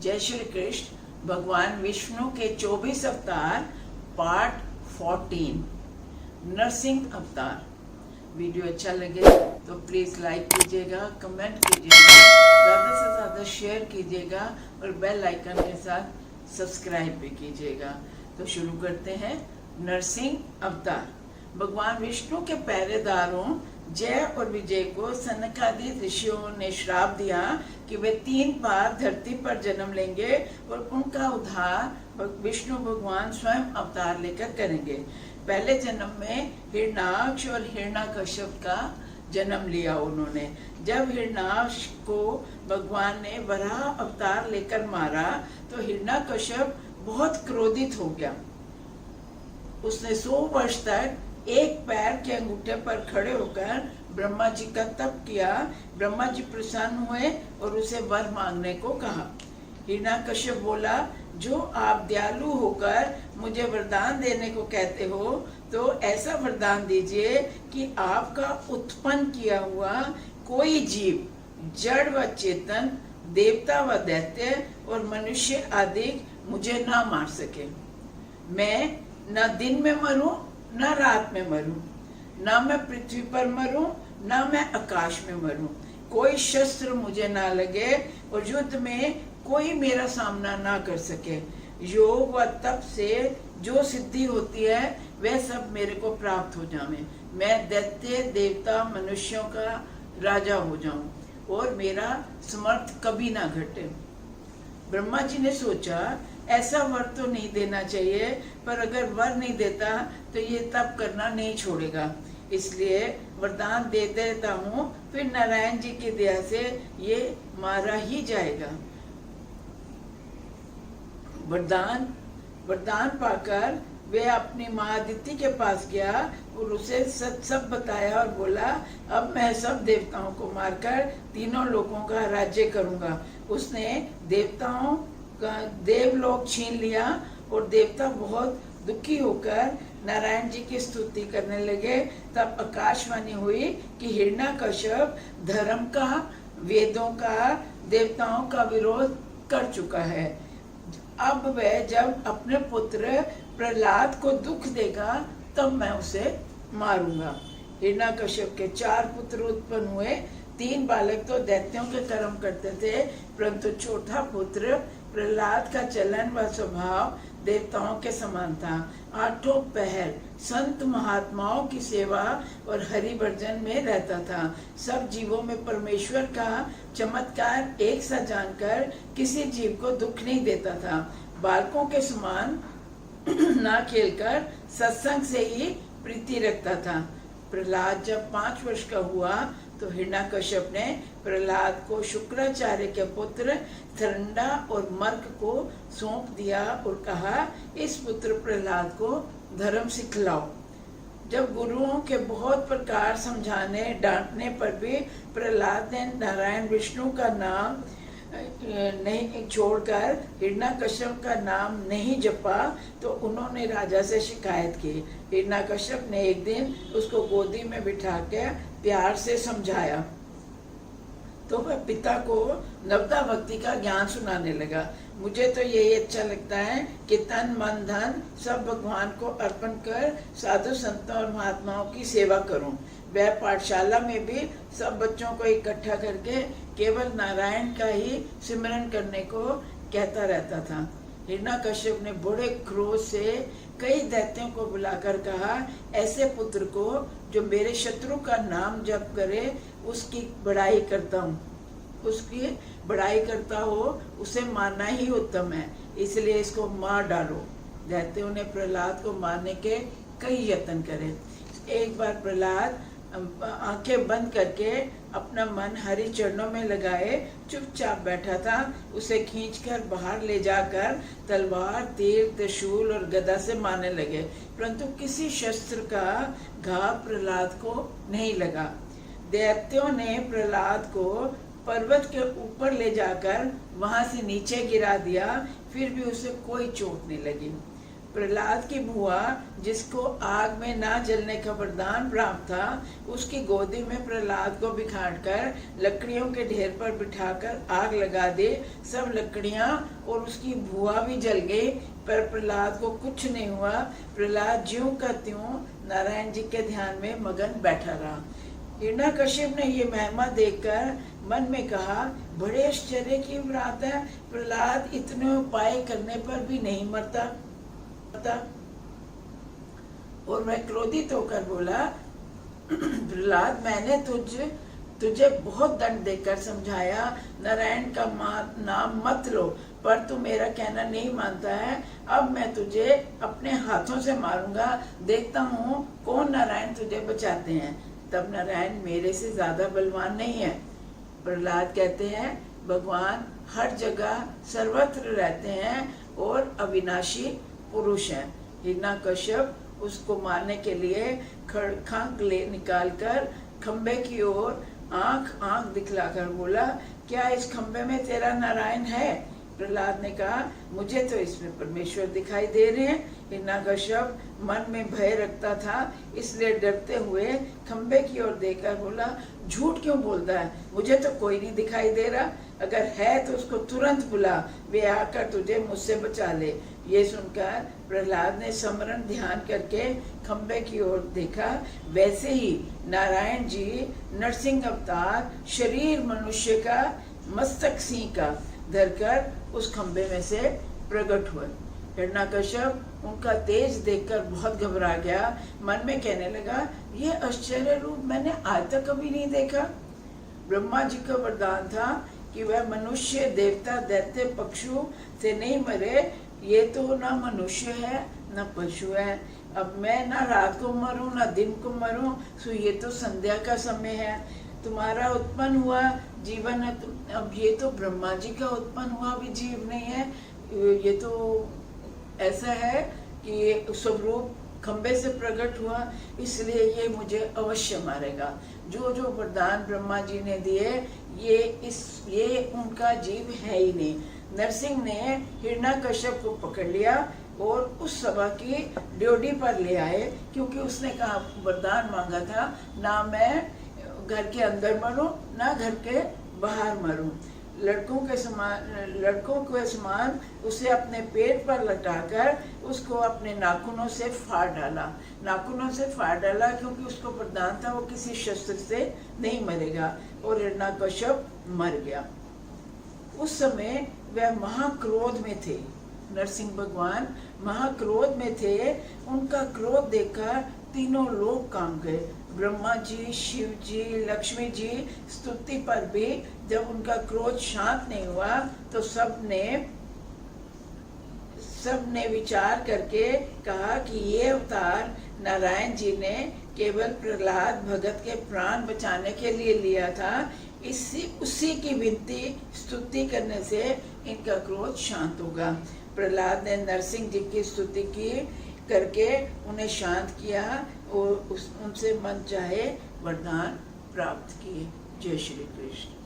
जय श्री कृष्ण। भगवान विष्णु के 24 अवतार पार्ट 14 नरसिंह अवतार। वीडियो अच्छा लगे तो प्लीज लाइक कीजिएगा, कमेंट कीजिएगा, ज़्यादा से ज़्यादा शेयर कीजिएगा और बेल आइकन के साथ सब्सक्राइब भी कीजिएगा। तो शुरू करते हैं। नरसिंह अवतार। भगवान विष्णु के पहरेदारों जय और विजय को सनकादि ऋषियों ने श्राप दिया कि वे 3 बार धरती पर जन्म लेंगे और उनका उद्धार विष्णु भगवान स्वयं अवतार लेकर करेंगे। पहले जन्म में हिरण्याक्ष और हिरण्यकश्यप का जन्म लिया उन्होंने। जब हिरण्याक्ष को भगवान ने वराह अवतार लेकर मारा तो हिरण्यकश्यप बहुत क्रोधित हो गया। उसने 100 वर्ष तक एक पैर के अंगूठे पर खड़े होकर ब्रह्मा जी का तप किया। ब्रह्मा जी प्रसन्न हुए और उसे वर मांगने को कहा। हिरण्याकश्यप बोला, जो आप दयालु होकर मुझे वरदान देने को कहते हो तो ऐसा वरदान दीजिए कि आपका उत्पन्न किया हुआ कोई जीव, जड़ व चेतन, देवता व दैत्य और मनुष्य आदि मुझे ना मार सके। मैं न दिन में मरूं न रात में मरूं, न मैं पृथ्वी पर मरूं न मैं आकाश में मरूं, कोई शस्त्र मुझे ना लगे और युद्ध में कोई मेरा सामना ना कर सके। योग व तप से जो सिद्धि होती है वह सब मेरे को प्राप्त हो जावे। मैं दैत्य देवता मनुष्यों का राजा हो जाऊं और मेरा समर्थ कभी ना घटे। ब्रह्मा जी ने सोचा, ऐसा वर तो नहीं देना चाहिए, पर अगर वर नहीं देता तो ये तप करना नहीं छोड़ेगा, इसलिए वरदान दे देता हूँ, फिर नारायण जी की दया से ये मारा ही जाएगा। वरदान पाकर वे अपनी माँ अदिति के पास गया और उसे सब बताया और बोला, अब मैं सब देवताओं को मारकर तीनों लोगों का राज्य करूंगा। उसने देवताओं का देवलोक छीन लिया और देवता बहुत दुखी होकर नारायण जी की स्तुति करने लगे। तब आकाशवाणी हुई कि हिरण्याकश्यप धर्म का, वेदों का, देवताओं का विरोध कर चुका है। अब वह जब अपने पुत्र प्रहलाद को दुख देगा तब मैं उसे मारूंगा। हिरण्याकश्यप के 4 पुत्र उत्पन्न हुए। 3 बालक तो दैत्यों के कर्म करते थे, परंतु चौथा पुत्र प्रहलाद का चलन व स्वभाव देवताओं के समान था। 8 पहर संत महात्माओं की सेवा और हरि भजन में रहता था। सब जीवों में परमेश्वर का चमत्कार एक सा जानकर किसी जीव को दुख नहीं देता था। बालकों के समान ना खेलकर सत्संग से ही प्रीति रखता था। प्रहलाद जब 5 वर्ष का हुआ तो हिरण्याकश्यप ने प्रहलाद को शुक्राचार्य के पुत्र थरंडा और मर्क को सौंप दिया और कहा, इस पुत्र प्रहलाद को धर्म सिखलाओ। जब गुरुओं के बहुत प्रकार समझाने डांटने पर भी प्रहलाद ने नारायण विष्णु का नाम नहीं छोड़कर हिरण्याकश्यप का नाम नहीं जपा तो उन्होंने राजा से शिकायत की। हिरण्याकश्यप ने एक दिन उसको गोदी में बिठा के प्यार से समझाया तो वह पिता को नवदा भक्ति का ज्ञान सुनाने लगा। मुझे तो यही अच्छा लगता है कि तन मन धन सब भगवान को अर्पण कर साधु संतों और महात्माओं की सेवा करूं। वह पाठशाला में भी सब बच्चों को इकट्ठा करके केवल नारायण का ही सिमरन करने को कहता रहता था। हिरण्याकश्यप ने बड़े क्रोध से कई दैत्यों को बुलाकर कहा, ऐसे पुत्र को जो मेरे शत्रु का नाम जप करे उसकी बड़ाई करता हूँ, उसकी बड़ाई करता हो उसे मारना ही उत्तम है, इसलिए इसको मार डालो। दैत्यों ने प्रहलाद को मारने के कई यत्न करे। एक बार प्रहलाद आंखें बंद करके अपना मन हरि चरणों में लगाए चुपचाप बैठा था। उसे खींचकर बाहर ले जाकर तलवार, तीर, त्रिशूल और गदा से मारने लगे, परंतु किसी शस्त्र का घाव प्रहलाद को नहीं लगा। दैत्यों ने प्रहलाद को पर्वत के ऊपर ले जाकर वहां से नीचे गिरा दिया, फिर भी उसे कोई चोट नहीं लगी। प्रहलाद की बुआ जिसको आग में ना जलने का वरदान प्राप्त था, उसकी गोदी में प्रहलाद को बिठाकर लकड़ियों के ढेर पर बिठाकर आग लगा दे। सब लकड़ियां और उसकी बुआ भी जल गई, पर प्रहलाद को कुछ नहीं हुआ। प्रहलाद ज्यों का त्यों नारायण जी के ध्यान में मगन बैठा रहा। हिरण्यकश्यप ने ये महिमा देखकर मन में कहा, बड़े आश्चर्य की बात है, प्रहलाद इतने उपाय करने पर भी नहीं मरता। और वह क्रोधित होकर बोला, प्रहलाद, मैंने तुझे बहुत दंड देकर समझाया, नारायण का नाम मत लो, पर तू मेरा कहना नहीं मानता है। अब मैं तुझे अपने हाथों से मारूंगा, देखता हूँ कौन नारायण तुझे बचाते हैं। तब नारायण मेरे से ज्यादा बलवान नहीं है। प्रहलाद कहते हैं, भगवान हर जगह सर्वत्र रहते हैं और अविनाशी पुरुष हैं। हिरण्यकश्यप उसको मारने के लिए खड्ग निकालकर खंबे की ओर आंख दिखलाकर बोला, क्या इस खंबे में तेरा नारायण है? प्रहलाद ने कहा, मुझे तो इसमें परमेश्वर दिखाई दे रहे हैं। हिरण्यकश्यप मन में भय रखता था, इसलिए डरते हुए खंबे की ओर देखकर बोला, झूठ क्यों बोलता है? मुझे तो कोई नहीं दिखाई दे रहा। अगर है तो उसको तुरंत बुला, वे आकर तुझे मुझसे बचा ले। ये सुनकर प्रहलाद ने समरण ध्यान करके खंबे की ओर देखा। वैसे ही नारायण जी नरसिंह अवतार, शरीर मनुष्य का, मस्तक सिंह का धरकर उस खंबे में से प्रकट हुए। हिरण्यकश्यप उनका तेज देखकर बहुत घबरा गया। मन में कहने लगा, ये आश्चर्य रूप मैंने आज तक कभी नहीं देखा। ब्रह्मा जी का वरदान था कि वह मनुष्य, देवता, दैत्य, पशु से नहीं मरे। ये तो ना मनुष्य है ना पशु है। अब मैं ना रात को मरूं ना दिन को मरूं, सो ये तो संध्या का समय है। तुम्हारा उत्पन्न हुआ जीवन है, अब ये तो ब्रह्मा जी का उत्पन्न हुआ भी जीव नहीं है। ये तो ऐसा है कि स्वरूप खंबे से प्रकट हुआ, इसलिए ये मुझे अवश्य मारेगा। जो जो वरदान ब्रह्मा जी ने दिए, ये उनका जीव है ही नहीं। नरसिंह ने हिरण्यकश्यप को पकड़ लिया और उस सभा की ड्योढ़ी पर ले आए, क्योंकि उसने कहा, वरदान मांगा था, ना मैं घर के अंदर मरूं ना घर के बाहर मरूं। लड़कों के समान उसे अपने पेट पर लटाकर उसको अपने नाखूनों से फाड़ डाला, क्योंकि उसको वरदान था वो किसी शस्त्र से नहीं मरेगा। और हिरण्यकश्यप मर गया। उस समय वह महाक्रोध में थे। नरसिंह भगवान महाक्रोध में थे। उनका क्रोध देखकर तीनों लोग कांप गए। ब्रह्मा जी, शिव जी, लक्ष्मी जी स्तुति पर भी जब उनका क्रोध शांत नहीं हुआ, तो सबने विचार करके कहा कि ये अवतार नारायण जी ने केवल प्रहलाद भगत के प्राण बचाने के लिए लिया था। उसी की विनती स्तुति करने से इनका क्रोध शांत होगा। प्रहलाद ने नरसिंह जी की स्तुति की करके उन्हें शांत किया और उनसे मन चाहे वरदान प्राप्त किए। जय श्री कृष्ण।